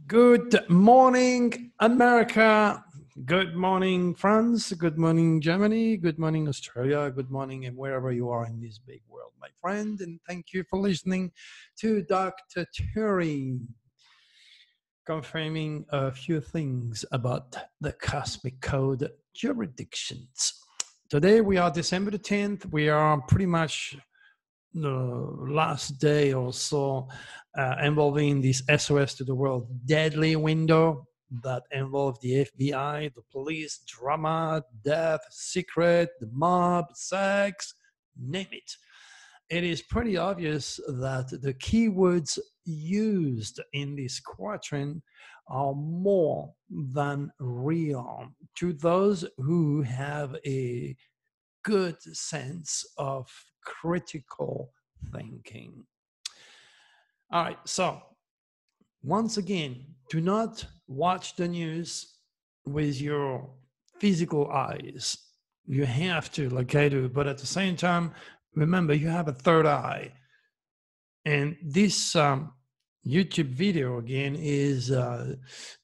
Good morning, America. Good morning, France. Good morning, Germany. Good morning, Australia. Good morning, and wherever you are in this big world, my friend. And thank you for listening to Dr. Turing, confirming a few things about the cosmic code jurisdictions. Today we are December the 10th. We are pretty much the last day or so involving this SOS to the world deadly window that involved the FBI, the police, drama, death, secret, the mob, sex, name it. It is pretty obvious that the keywords used in this quatrain are more than real to those who have a good sense of critical thinking. All right, so once again, do not watch the news with your physical eyes. You have to, like I do, but at the same time, remember you have a third eye. And this YouTube video again is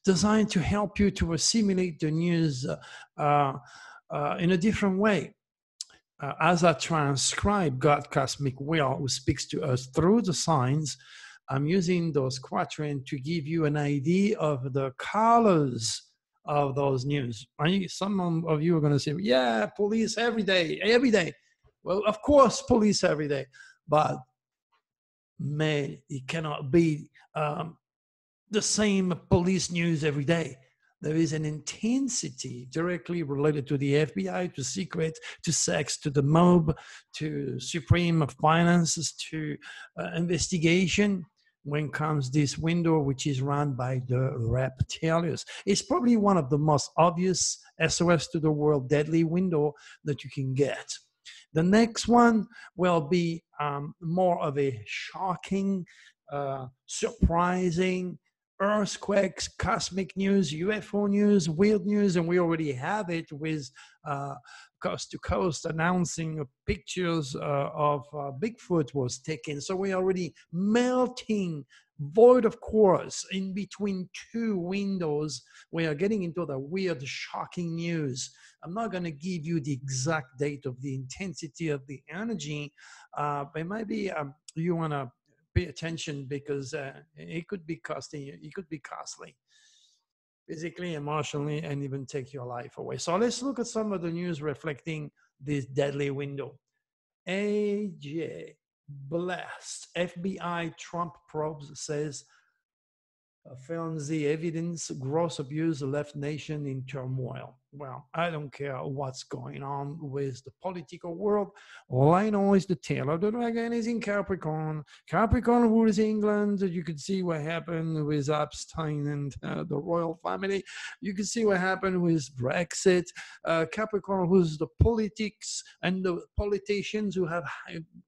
designed to help you to assimilate the news in a different way. As I transcribe God Cosmic Will, who speaks to us through the signs, I'm using those quatrains to give you an idea of the colors of those news. Some of you are going to say, yeah, police every day, every day. Well, of course, police every day, but man, it cannot be the same police news every day. There is an intensity directly related to the FBI, to secret, to sex, to the mob, to supreme finances, to investigation when comes this window, which is run by the reptilians. It's probably one of the most obvious SOS to the world deadly window that you can get. The next one will be more of a shocking, surprising, earthquakes, cosmic news, UFO news, weird news, and we already have it with Coast to Coast announcing pictures of Bigfoot was taken. So we're already melting, void of course, in between two windows. We are getting into the weird, shocking news. I'm not going to give you the exact date of the intensity of the energy, but maybe you want to pay attention because it could be costing you, it could be costly physically, emotionally, and even take your life away. So let's look at some of the news reflecting this deadly window. AJ blessed. FBI Trump probes says found the evidence gross abuse left nation in turmoil. Well, I don't care what's going on with the political world. All I know is the tail of the dragon is in Capricorn. Capricorn rules England. You could see what happened with Epstein and the royal family. You could see what happened with Brexit. Capricorn rules the politics and the politicians who have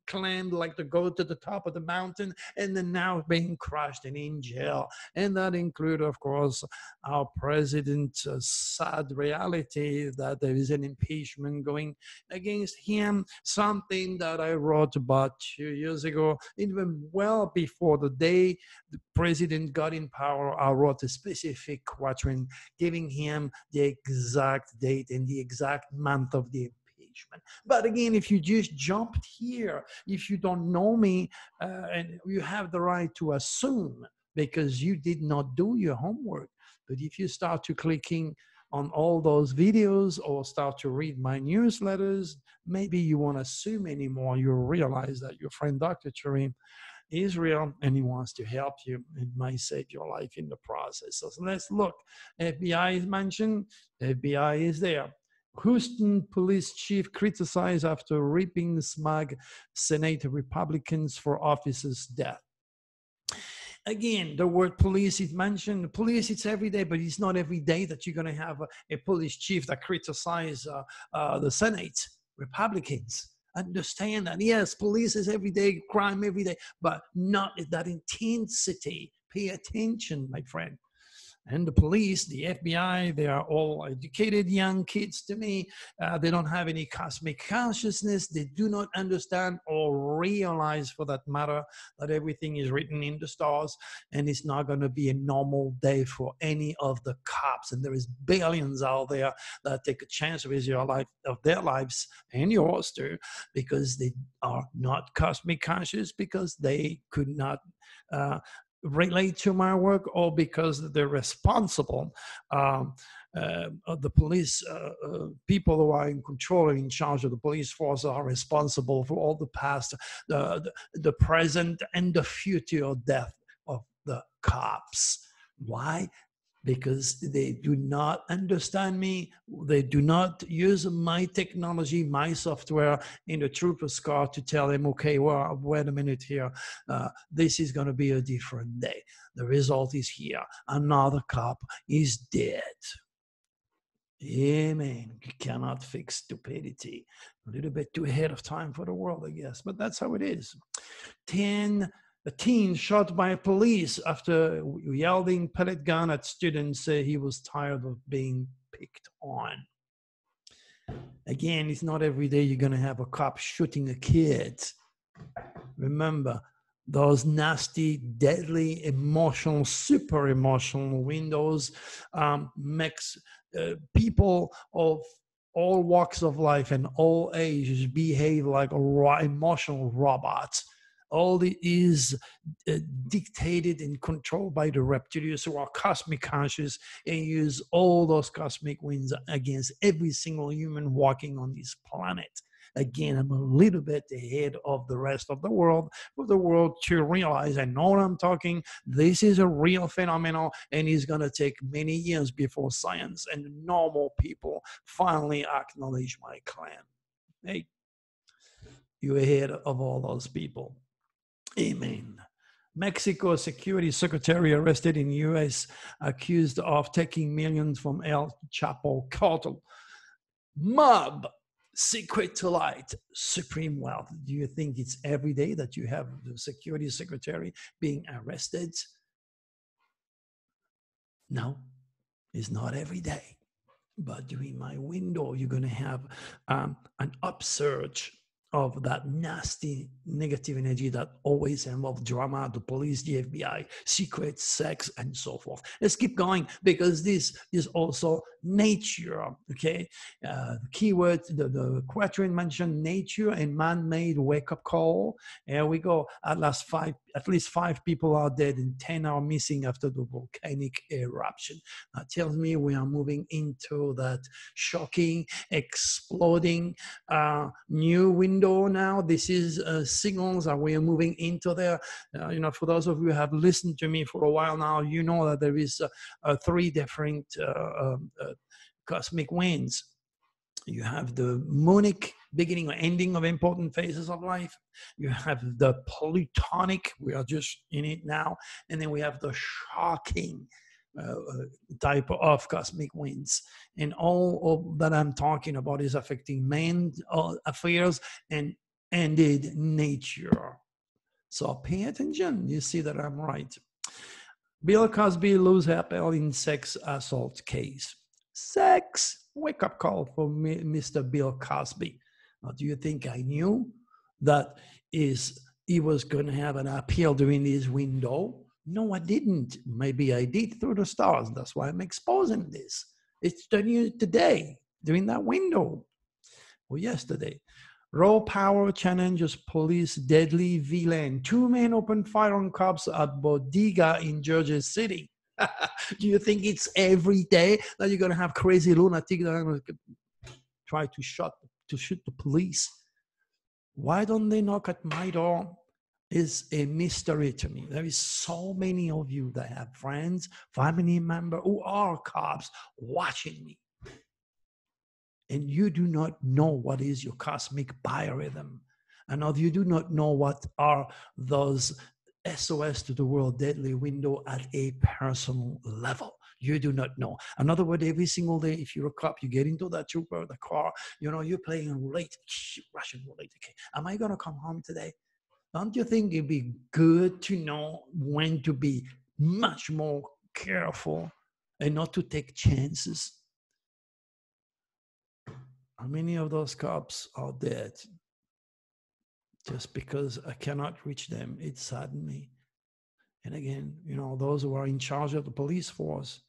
claimed like to go to the top of the mountain and then now being crushed and in jail. And that includes, of course, our president's sad reality that there is an impeachment going against him, something that I wrote about 2 years ago, even well before the day the president got in power. I wrote a specific quatrain giving him the exact date and the exact month of the impeachment. But again, if you just jumped here, if you don't know me, and you have the right to assume because you did not do your homework. But if you start to clicking on all those videos or start to read my newsletters, maybe you won't assume anymore. You'll realize that your friend Dr. Turing is real and he wants to help you and might save your life in the process. So let's look. FBI is mentioned. FBI is there. Houston police chief criticized after ripping smug Senate Republicans for officer's death. Again, the word police is mentioned. Police, it's every day, but it's not every day that you're going to have a police chief that criticizes the Senate Republicans. Understand that. Yes, police is every day, crime every day, but not that intensity. Pay attention, my friend. And the police, the FBI, they are all educated young kids to me. They don't have any cosmic consciousness. They do not understand or realize, for that matter, that everything is written in the stars, and it's not going to be a normal day for any of the cops. And there is billions out there that take a chance with your life, of their lives and yours too, because they are not cosmic conscious, because they could not relate to my work, or because they're responsible. The police people who are in control and in charge of the police force are responsible for all the past, the present, and the future death of the cops. Why? Because they do not understand me. They do not use my technology, my software in the trooper's car to tell them, okay, well, wait a minute here. This is going to be a different day. The result is here. Another cop is dead. Amen. You cannot fix stupidity. A little bit too ahead of time for the world, I guess, but that's how it is. A teen shot by police after yielding pellet gun at students. He was tired of being picked on. Again, it's not every day you're going to have a cop shooting a kid. Remember, those nasty, deadly, emotional, super emotional windows makes people of all walks of life and all ages behave like emotional robots. All it is dictated and controlled by the reptilians, who are cosmic conscious and use all those cosmic winds against every single human walking on this planet. Again, I'm a little bit ahead of the rest of the world, for the world to realize, I know what I'm talking, this is a real phenomenon, and it's going to take many years before science and normal people finally acknowledge my claim. Hey, you're ahead of all those people. Amen. Mexico security secretary arrested in U.S. accused of taking millions from El Chapo cartel. Mob, secret to light, supreme wealth. Do you think it's every day that you have the security secretary being arrested? No, it's not every day. But during my window, you're going to have an upsurge of that nasty negative energy that always involves drama, the police, the FBI, secrets, sex, and so forth. Let's keep going, because this is also nature, okay? Keyword, the quatrain mentioned nature and man-made wake-up call. Here we go. At least five people are dead and 10 are missing after the volcanic eruption. That tells me we are moving into that shocking, exploding new window now. This is signals that we are moving into there. For those of you who have listened to me for a while now, you know that there is three different cosmic winds. You have the monic, beginning or ending of important phases of life. You have the plutonic, we are just in it now. And then we have the shocking type of cosmic winds. And all of that I'm talking about is affecting man affairs and indeed nature. So pay attention. You see that I'm right. Bill Cosby lose appel in sex assault case. Sex, wake up call for Mr. Bill Cosby. Now, do you think I knew that he was going to have an appeal during his window? No, I didn't. Maybe I did through the stars. That's why I'm exposing this. It's the news today, during that window, or yesterday. Raw power challenges police deadly villain. 2 men opened fire on cops at bodega in Jersey City. Do you think it's every day that you're going to have crazy lunatic that are going to try to shoot the police? Why don't they knock at my door? Is a mystery to me. There is so many of you that have friends, family members who are cops watching me. And you do not know what is your cosmic biorhythm. And of you do not know what are those SOS to the world deadly window at a personal level. You do not know. In other words, every single day, if you're a cop, you get into that trooper, the car, you're playing roulette, Russian roulette. Okay, am I going to come home today? Don't you think it'd be good to know when to be much more careful and not to take chances. How many of those cops are dead just because I cannot reach them? It saddened me. And again, you know, those who are in charge of the police force,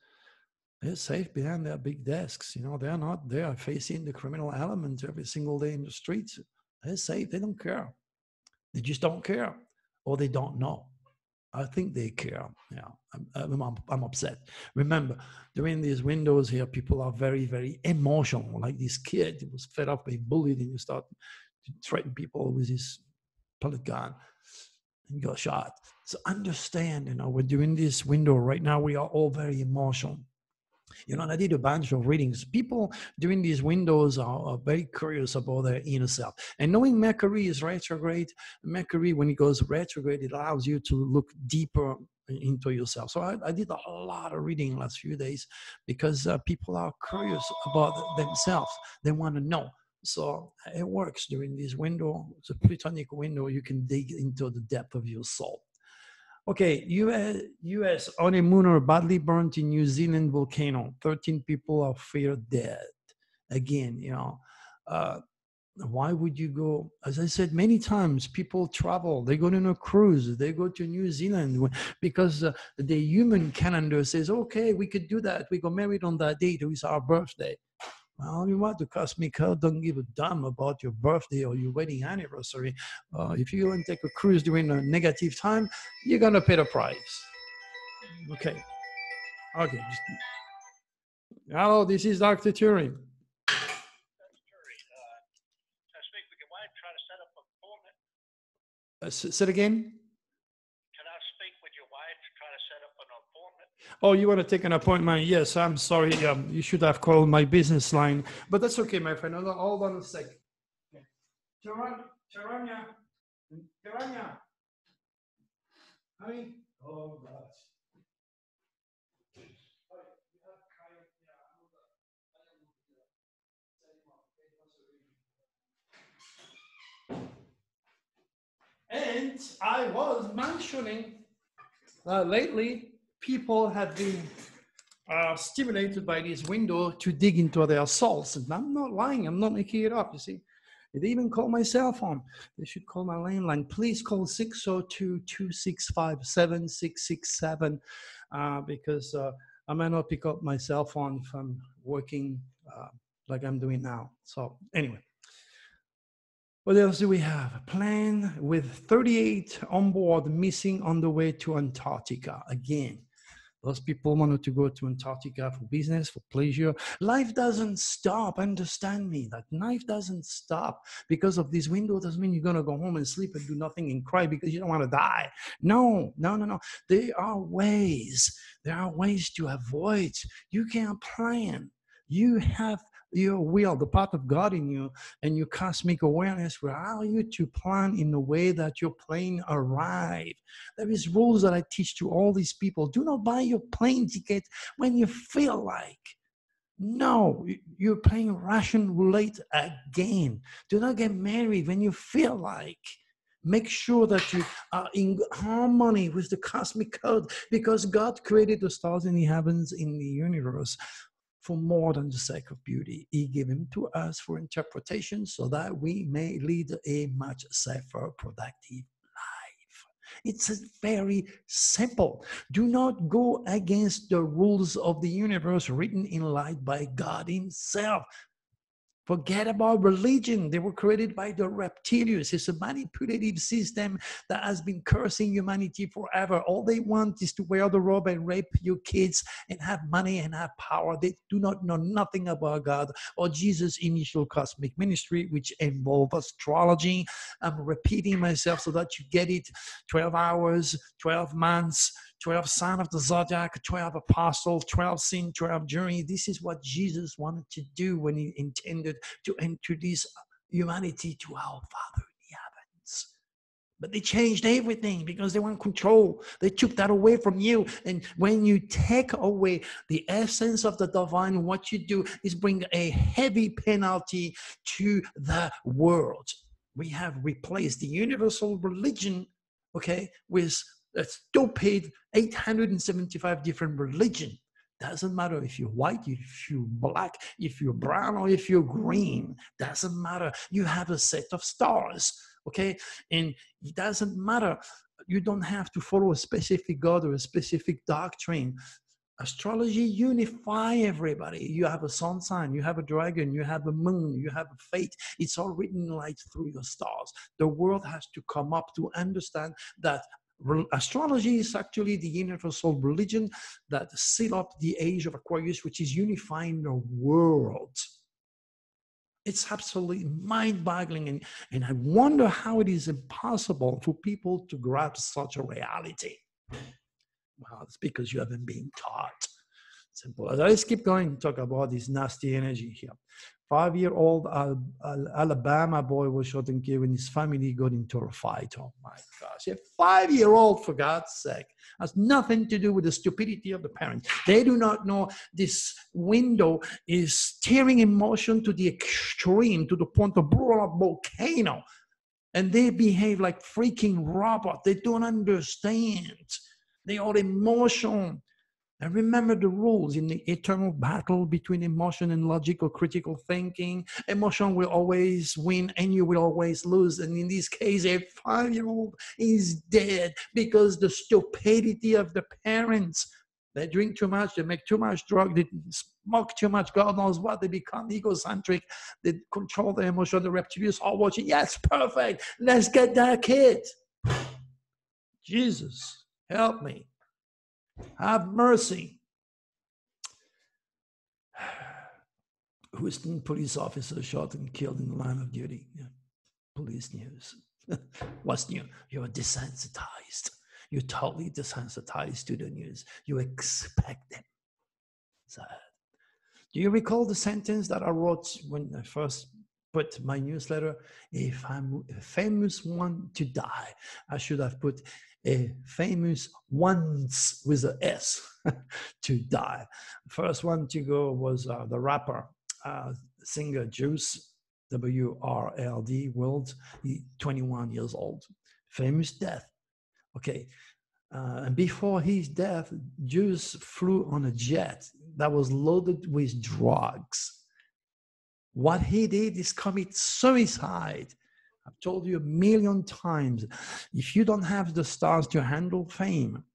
they're safe behind their big desks. You know, they're not there facing the criminal elements every single day in the streets. They're safe. They don't care. They just don't care, or they don't know. I think they care. Yeah, I'm upset. Remember, during these windows here, people are very, very emotional. Like this kid who was fed up, being bullied, and you start to threaten people with his pellet gun and got shot. So understand, you know, we're doing this window right now. We are all very emotional. You know, and I did a bunch of readings. People during these windows are very curious about their inner self. And knowing Mercury is retrograde, Mercury, when it goes retrograde, it allows you to look deeper into yourself. So I did a lot of reading the last few days because people are curious about themselves. They want to know. So it works during this window. It's a Plutonic window. You can dig into the depth of your soul. Okay, US honeymooner badly burnt in New Zealand volcano. 13 people are feared dead. Again, you know, why would you go? As I said many times, people travel. They go on a cruise. They go to New Zealand because the human calendar says, okay, we could do that. We got married on that date. It was our birthday. Well, you want the cosmic code, don't give a damn about your birthday or your wedding anniversary. If you go and take a cruise during a negative time, you're going to pay the price. Okay. Okay. Hello, this is Dr. Turing. Say it again. Can I speak with your wife to try to set up an appointment? Oh, you want to take an appointment? Yes, I'm sorry. You should have called my business line, but that's okay, my friend. Hold on a sec. Charanya. Honey? Oh, God. And I was mentioning lately, people have been stimulated by this window to dig into their souls. And I'm not lying, I'm not making it up, you see. They even call my cell phone. They should call my landline. Please call 602-265-7667 because I might not pick up my cell phone if I'm working like I'm doing now. So anyway. What else do we have? A plane with 38 on board missing on the way to Antarctica. Again, those people wanted to go to Antarctica for business, for pleasure. Life doesn't stop. Understand me, that life doesn't stop. Because of this window doesn't mean you're going to go home and sleep and do nothing and cry because you don't want to die. No. There are ways to avoid. You can't plan. You have your will, the part of God in you, and your cosmic awareness will allow you to plan in a way that your plane arrive. There is rules that I teach to all these people. Do not buy your plane ticket when you feel like. No, you're playing Russian roulette again. Do not get married when you feel like. Make sure that you are in harmony with the cosmic code because God created the stars in the heavens, in the universe, for more than the sake of beauty. He gave them to us for interpretation so that we may lead a much safer, productive life. It's very simple. Do not go against the rules of the universe written in light by God himself. Forget about religion. They were created by the reptilians. It's a manipulative system that has been cursing humanity forever. All they want is to wear the robe and rape your kids and have money and have power. They do not know nothing about God or Jesus' initial cosmic ministry, which involved astrology. I'm repeating myself so that you get it. 12 hours, 12 months, 12 signs of the zodiac, 12 apostles, 12 sin, 12 journey. This is what Jesus wanted to do when he intended to introduce humanity to our Father in the heavens. But they changed everything because they want control. They took that away from you. And when you take away the essence of the divine, what you do is bring a heavy penalty to the world. We have replaced the universal religion, okay, with a stupid 875 different religion. Doesn't matter if you're white, if you're black, if you're brown, or if you're green. Doesn't matter. You have a set of stars, okay? And it doesn't matter. You don't have to follow a specific god or a specific doctrine. Astrology unify everybody. You have a sun sign, you have a dragon, you have a moon, you have a fate. It's all written right through your stars. The world has to come up to understand that astrology is actually the universal religion that seal up the age of Aquarius, which is unifying the world. It's absolutely mind-boggling, and I wonder how it is impossible for people to grasp such a reality. Well, it's because you haven't been taught. Simple. Let's keep going, talk about this nasty energy here. 5-year-old Alabama boy was shot and killed when his family got into a fight. Oh my gosh, a 5-year-old, for God's sake. Has nothing to do with the stupidity of the parents. They do not know this window is steering emotion to the extreme, to the point of blowing up volcano. And they behave like freaking robots. They don't understand. They are emotional. And remember the rules in the eternal battle between emotion and logical critical thinking. Emotion will always win and you will always lose. And in this case, a 5-year-old is dead because the stupidity of the parents. They drink too much, they make too much drug, they smoke too much, God knows what, they become egocentric, they control their emotion, the reptilians are watching, yes, perfect, let's get that kid. Jesus, help me. Have mercy. Houston police officer shot and killed in the line of duty. Yeah. Police news. What's new? You're desensitized. You're totally desensitized to the news. You expect them. Sad. Do you recall the sentence that I wrote when I first put my newsletter? If I'm a famous one to die, I should have put a famous ones with an S to die. First one to go was the rapper, singer Juice, WRLD, World, 21 years old. Famous death. Okay. And before his death, Juice flew on a jet that was loaded with drugs. What he did is commit suicide. I've told you a million times, if you don't have the stars to handle fame,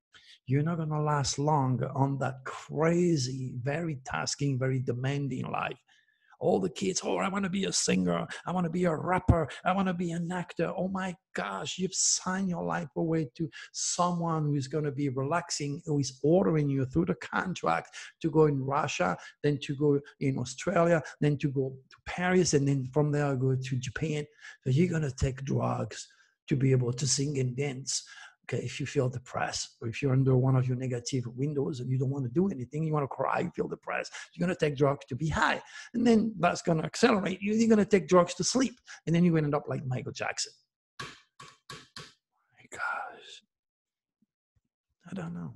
you're not going to last long on that crazy, very tasking, very demanding life. All the kids, oh, I want to be a singer. I want to be a rapper. I want to be an actor. Oh my gosh, you've signed your life away to someone who is going to be relaxing, who is ordering you through the contract to go in Russia, then to go in Australia, then to go to Paris, and then from there go to Japan. So you're going to take drugs to be able to sing and dance. Okay, if you feel depressed, or if you're under one of your negative windows and you don't want to do anything, you want to cry, you feel depressed, you're going to take drugs to be high. And then that's going to accelerate you. You're going to take drugs to sleep. And then you end up like Michael Jackson. My gosh. I don't know.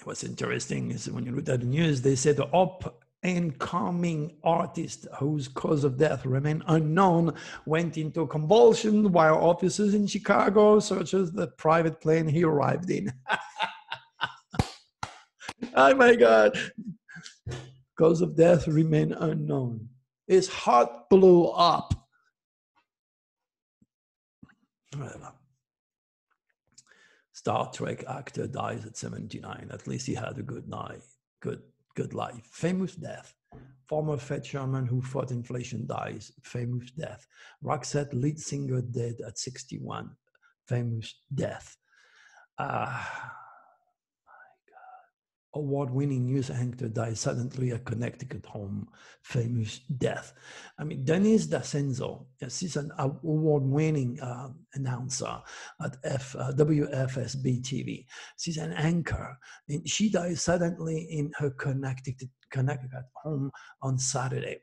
What's interesting is when you look at the news, they said the up-and-coming artist whose cause of death remained unknown went into convulsion while officers in Chicago searches the private plane he arrived in. Oh my God. Cause of death remained unknown. His heart blew up. Whatever. Star Trek actor dies at 79. At least he had a good night. Good life. Famous death. Former Fed chairman who fought inflation dies. Famous death. Roxette lead singer dead at 61. Famous death. Award-winning news anchor dies suddenly at Connecticut home. Famous death. I mean, Denise D'Ascenzo, she's an award-winning announcer at WFSB TV. She's an anchor, and she died suddenly in her Connecticut home on Saturday.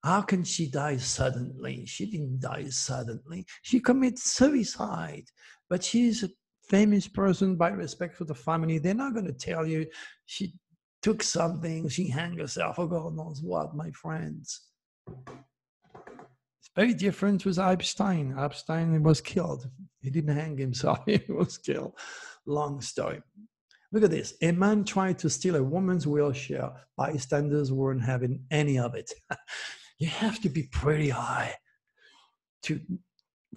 How can she die suddenly? She didn't die suddenly. She committed suicide, but she's a famous person. By respect for the family, they're not going to tell you she took something, she hanged herself, or God knows what, my friends. It's very different with Epstein. Epstein was killed. He didn't hang himself, he was killed. Long story. Look at this. A man tried to steal a woman's wheelchair. Bystanders weren't having any of it. You have to be pretty high to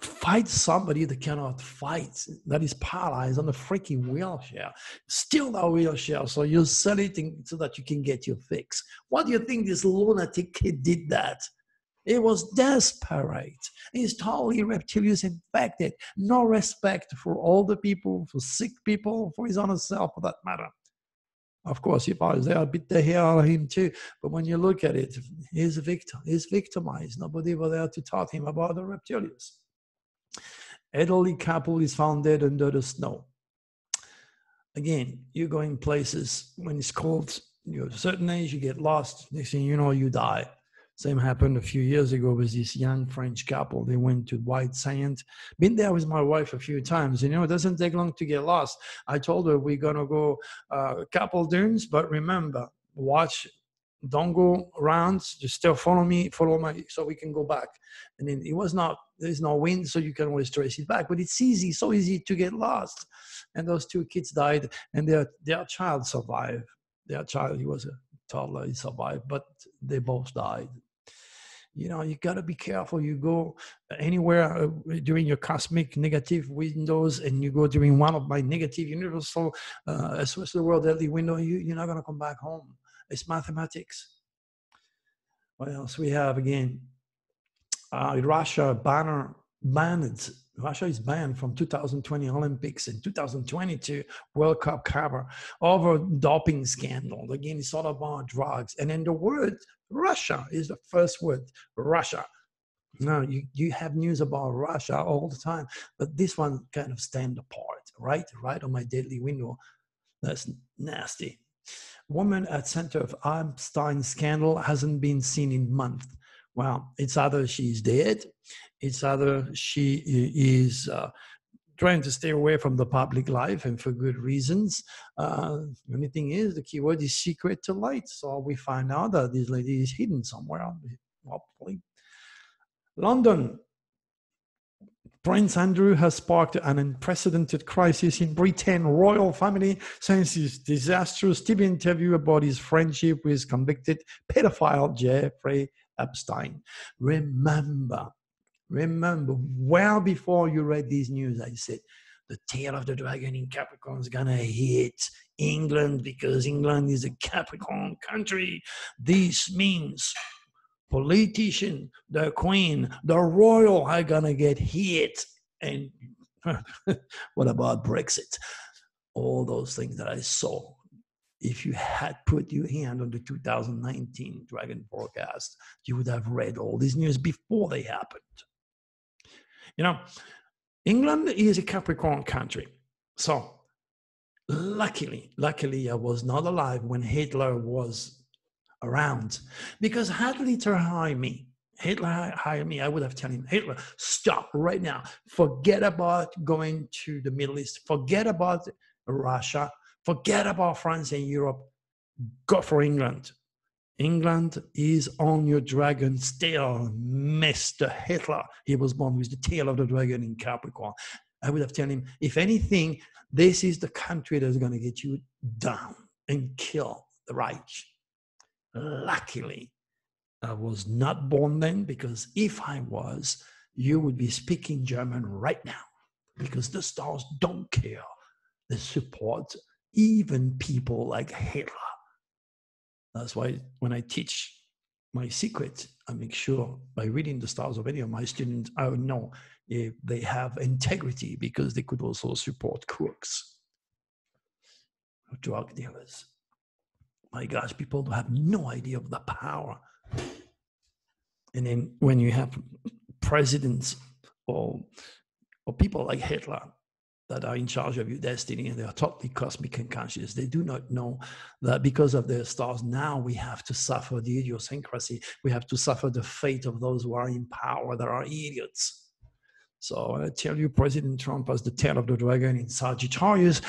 fight somebody that cannot fight, that is paralyzed on a freaking wheelchair. Steal that wheelchair so you sell it so that you can get your fix. What do you think this lunatic kid did that? It was desperate. He's totally reptilian infected. No respect for older people, for sick people, for his own self, for that matter. Of course, if I was there, I'd beat the hell out of him too. But when you look at it, he's a victim. He's victimized. Nobody was there to taught him about the reptilians. Elderly couple is found dead under the snow. Again, you're going places when it's cold. You're a certain age, you get lost. Next thing you know, you die. Same happened a few years ago with this young French couple. They went to White Sand. Been there with my wife a few times. You know, it doesn't take long to get lost. I told her we're going to go a couple dunes, but remember, watch, don't go around, just still follow me, so we can go back. And then there's no wind, so you can always trace it back. But it's easy, so easy to get lost. And those two kids died, and their child survived. Their child, he was a toddler, he survived, but they both died. You know, you got to be careful. You go anywhere during your cosmic negative windows, and you go during one of my negative universal, especially the world deadly window, you're not going to come back home. It's mathematics. What else we have again? Russia Russia is banned from 2020 Olympics and 2022 World Cup cover over doping scandal. Again, it's all about drugs. And then the word Russia is the first word, Russia. Now, you have news about Russia all the time, but this one kind of stand apart, right? Right on my deadly window. That's nasty. Woman at center of Epstein scandal hasn't been seen in months. Well, it's either she's dead, it's either she is trying to stay away from the public life, and for good reasons. The only thing is, the keyword is secret to light. So we find out that this lady is hidden somewhere, hopefully. London. Prince Andrew has sparked an unprecedented crisis in Britain royal family since his disastrous TV interview about his friendship with convicted pedophile Jeffrey Epstein. Remember, well before you read these news, I said, the tail of the dragon in Capricorn is gonna hit England because England is a Capricorn country. This means politician, the queen, the royal are gonna get hit. And what about Brexit? All those things that I saw. If you had put your hand on the 2019 Dragon forecast, you would have read all these news before they happened. You know, England is a Capricorn country. So luckily, I was not alive when Hitler was around, because had Hitler hired me, I would have told him, Hitler, stop right now. Forget about going to the Middle East. Forget about Russia. Forget about France and Europe. Go for England. England is on your dragon still, Mr. Hitler. He was born with the tail of the dragon in Capricorn. I would have told him, if anything, this is the country that's going to get you down and kill the Reich. Luckily, I was not born then, because if I was, you would be speaking German right now, because the stars don't care. They support even people like Hitler. That's why when I teach my secret, I make sure by reading the stars of any of my students, I would know if they have integrity, because they could also support crooks, drug dealers. My gosh, people have no idea of the power. And then when you have presidents or people like Hitler that are in charge of your destiny, and they are totally cosmic and conscious, they do not know that because of their stars, now we have to suffer the idiosyncrasy. We have to suffer the fate of those who are in power, that are idiots. So I tell you, President Trump has the tail of the dragon in Sagittarius.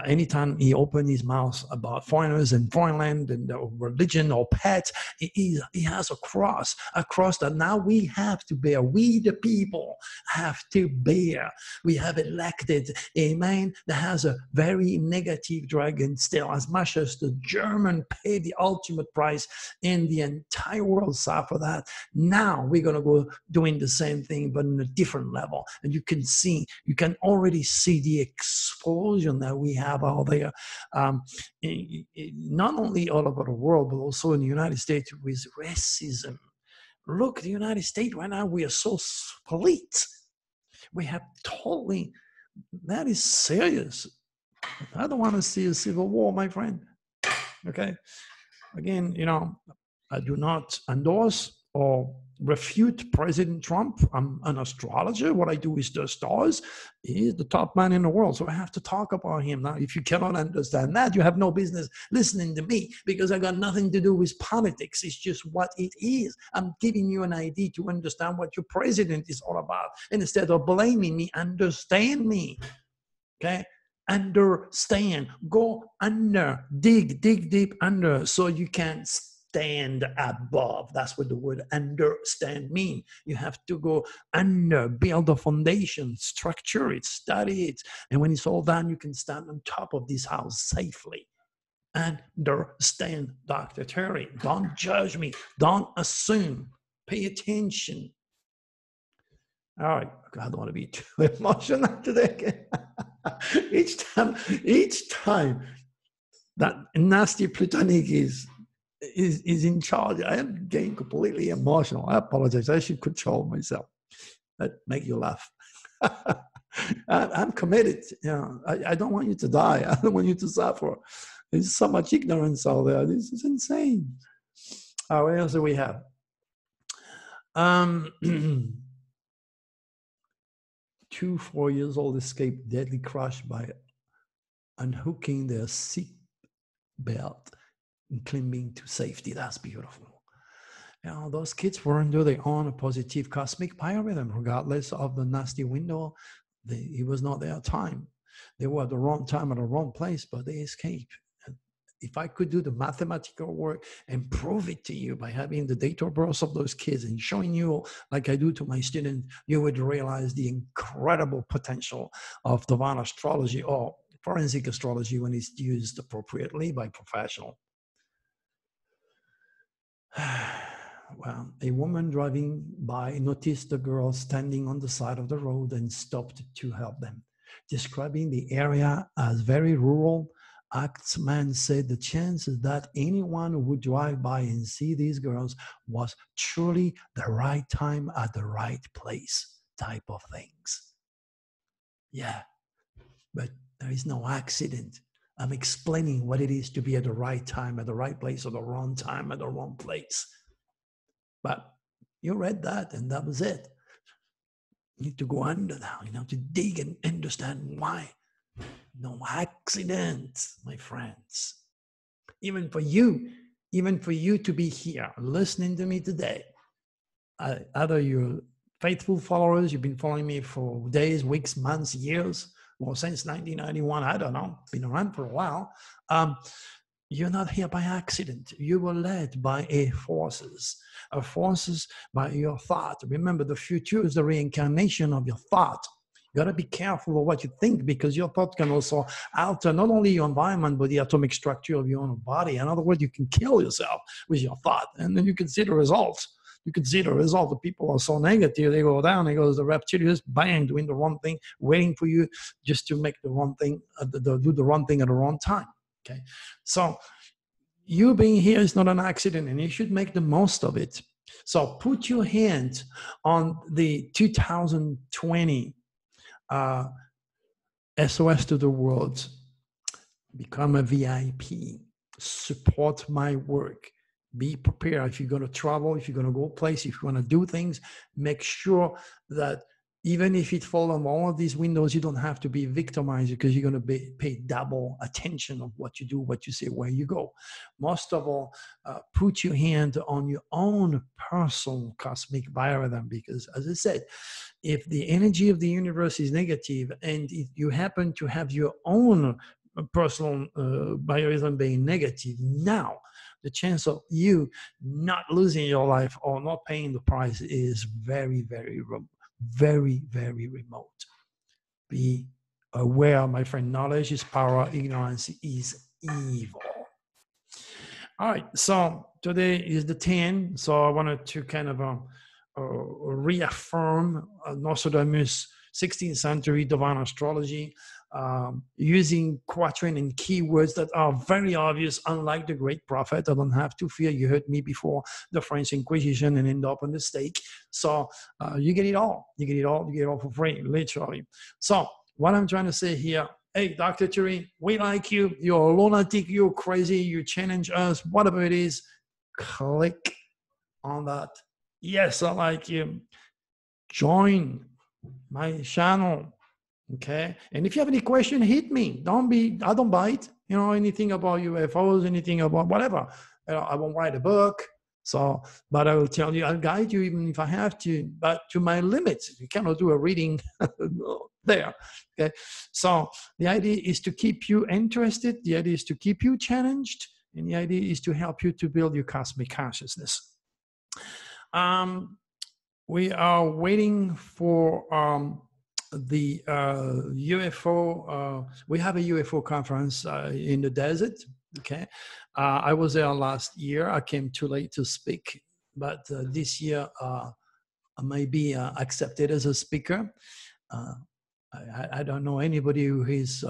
Anytime he opens his mouth about foreigners and foreign land and religion or pets, he has a cross that now we have to bear. We, the people, have to bear. We have elected a man that has a very negative dragon still, as much as the German paid the ultimate price and the entire world suffer that. Now we're going to go doing the same thing, but in a different level. And you can already see the explosion that we have out there, not only all over the world, but also in the United States with racism. Look, the United States right now, we are so split. We have totally, that is serious. I don't want to see a civil war, my friend. Okay. Again, I do not endorse or refute President Trump. I'm an astrologer. What I do is the stars. He's the top man in the world. So I have to talk about him. Now, if you cannot understand that, you have no business listening to me, because I got nothing to do with politics. It's just what it is. I'm giving you an idea to understand what your president is all about. And instead of blaming me, understand me. Okay? Understand. Go under. Dig deep under so you can stand above. That's what the word understand means. You have to go under, build a foundation, structure it, study it. And when it's all done, you can stand on top of this house safely. Understand, Dr. Terry. Don't judge me. Don't assume. Pay attention. All right. I don't want to be too emotional today. Each time that nasty Plutonic is in charge, I am getting completely emotional. I apologize. I should control myself. That make you laugh. I'm committed. I don't want you to die. I don't want you to suffer. There's so much ignorance out there. This is insane. What else do we have? 2 4-year-olds escaped deadly crash by unhooking their seat belt and climbing to safety. That's beautiful. Those kids were under their own positive cosmic biorhythm, regardless of the nasty window. It was not their time. They were at the wrong time at the wrong place, but they escaped. And if I could do the mathematical work and prove it to you by having the date of birth of those kids and showing you, like I do to my students, you would realize the incredible potential of divine astrology or forensic astrology when it's used appropriately by professionals. Well, a woman driving by noticed the girl standing on the side of the road and stopped to help them. Describing the area as very rural, Actsman said the chances that anyone would drive by and see these girls was truly the right time at the right place type of things. Yeah, but there is no accident. I'm explaining what it is to be at the right time, at the right place, or the wrong time, at the wrong place. But you read that, and that was it. You need to go under now, to dig and understand why. No accidents, my friends. Even for you to be here, listening to me today, either you're faithful followers, you've been following me for days, weeks, months, years, or since 1991, I don't know, been around for a while. You're not here by accident. You were led by forces by your thought. Remember, the future is the reincarnation of your thought. You got to be careful of what you think, because your thought can also alter not only your environment, but the atomic structure of your own body. In other words, you can kill yourself with your thought, and then you can see the results. You can see the result. The people are so negative, they go down, they go to the reptilians, bang, doing the wrong thing, waiting for you just to make the wrong thing, do the wrong thing at the wrong time. Okay, so you being here is not an accident, and you should make the most of it. So put your hand on the 2020 SOS to the world. Become a VIP. Support my work. Be prepared. If you're going to travel, if you're going to go place, if you want to do things, make sure that Even if it falls on all of these windows, you don't have to be victimized because you're going to pay double attention of what you do, what you say, where you go. Most of all, put your hand on your own personal cosmic biorhythm, because as I said, if the energy of the universe is negative and if you happen to have your own personal biorhythm being negative, now the chance of you not losing your life or not paying the price is very, very very, very remote. Be aware, my friend. Knowledge is power. Ignorance is evil. All right. So today is the 10th. So I wanted to kind of reaffirm Nostradamus' 16th century divine astrology, using quatrain and keywords that are very obvious, unlike the great prophet. I don't have to fear. You heard me before the French Inquisition and end up on the stake. So you get it all. You get it all. You get it all for free, literally. So what I'm trying to say here, hey, Dr. Thury, we like you. You're a lunatic. You're crazy. You challenge us. Whatever it is, click on that. Yes, I like you. Join my channel. Okay. And if you have any question, hit me. I don't bite, anything about UFOs, anything about whatever. I won't write a book. So, but I will tell you, I'll guide you even if I have to, but to my limits. You cannot do a reading there. Okay. So the idea is to keep you interested. The idea is to keep you challenged. And the idea is to help you to build your cosmic consciousness. We are waiting for the UFO. We have a UFO conference in the desert. Okay, I was there last year. I came too late to speak, but this year I may be accepted as a speaker. I don't know anybody who is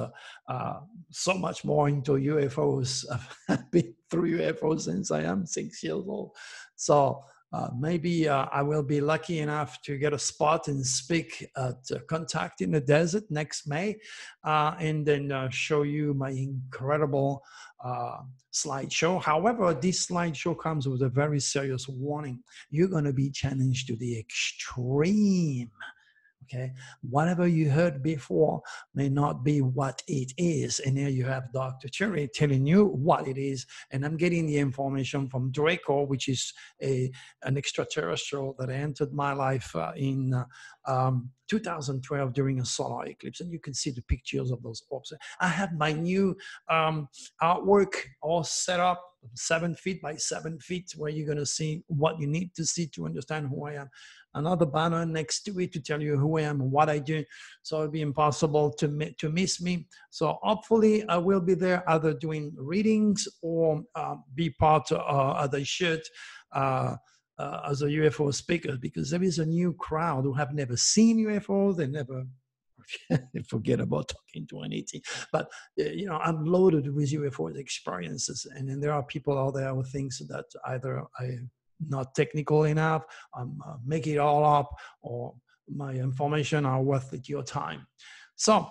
so much more into UFOs. I've been through UFOs since I am 6 years old. So maybe I will be lucky enough to get a spot and speak at Contact in the Desert next May, and then show you my incredible slideshow. However, this slideshow comes with a very serious warning. You're going to be challenged to the extreme. Okay, whatever you heard before may not be what it is. And here you have Dr. Thury telling you what it is. And I'm getting the information from Draco, which is an extraterrestrial that entered my life in 2012 during a solar eclipse. And you can see the pictures of those orbs. I have my new artwork all set up, 7 feet by 7 feet, where you're going to see what you need to see to understand who I am. Another banner next to it to tell you who I am and what I do. So it'll be impossible to miss me. So hopefully I will be there either doing readings or be part, as I should, as a UFO speaker, because there is a new crowd who have never seen UFOs. They never forget about talking to an ET. But, I'm loaded with UFO experiences. And then there are people out there who think that either I'm not technical enough, make it all up, or my information are worth your time. So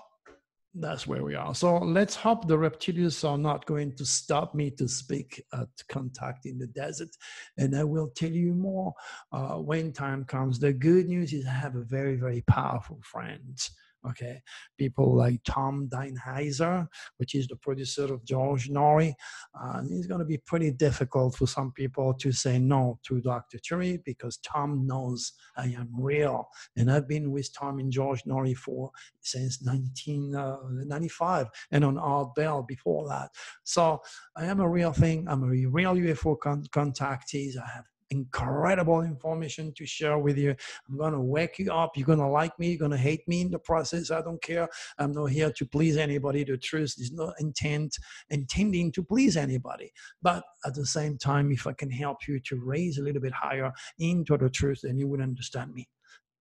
that's where we are. So let's hope the reptilians are not going to stop me to speak at Contact in the Desert. And I will tell you more when time comes. The good news is I have a very, very powerful friend. Okay, people like Tom Dineheiser, which is the producer of George Noory. It's going to be pretty difficult for some people to say no to Dr. Thury, because Tom knows I am real. And I've been with Tom and George Noory since 1995, and on Art Bell before that. So I am a real thing. I'm a real UFO contactee. I have incredible information to share with you. I'm going to wake you up. You're going to like me. You're going to hate me in the process. I don't care. I'm not here to please anybody. The truth is not intending to please anybody. But at the same time, if I can help you to raise a little bit higher into the truth, then you would understand me.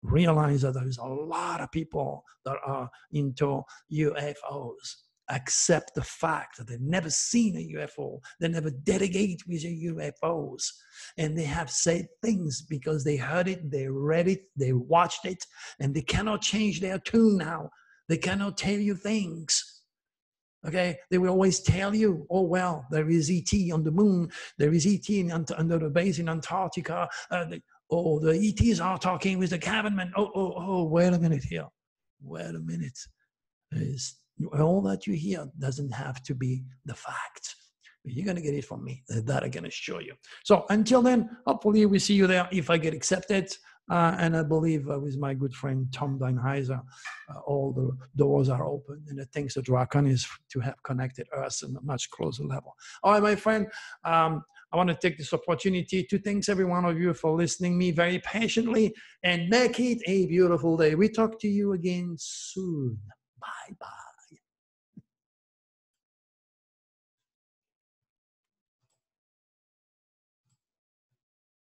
Realize that there's a lot of people that are into UFOs. Accept the fact that they've never seen a UFO. They never dedicate with UFOs. And they have said things because they heard it, they read it, they watched it, and they cannot change their tune now. They cannot tell you things. Okay? They will always tell you, oh, well, there is ET on the moon. There is ET under the base in Antarctica. Oh, the ETs are talking with the cabinman. Oh, wait a minute here. Wait a minute. All that you hear doesn't have to be the fact. You're going to get it from me. That I'm going to show you. So until then, hopefully we see you there if I get accepted. And I believe with my good friend Tom Deinheiser, all the doors are open. And thanks to Draconis to have connected us on a much closer level. All right, my friend. I want to take this opportunity to thank every one of you for listening me very patiently and make it a beautiful day. We talk to you again soon. Bye-bye.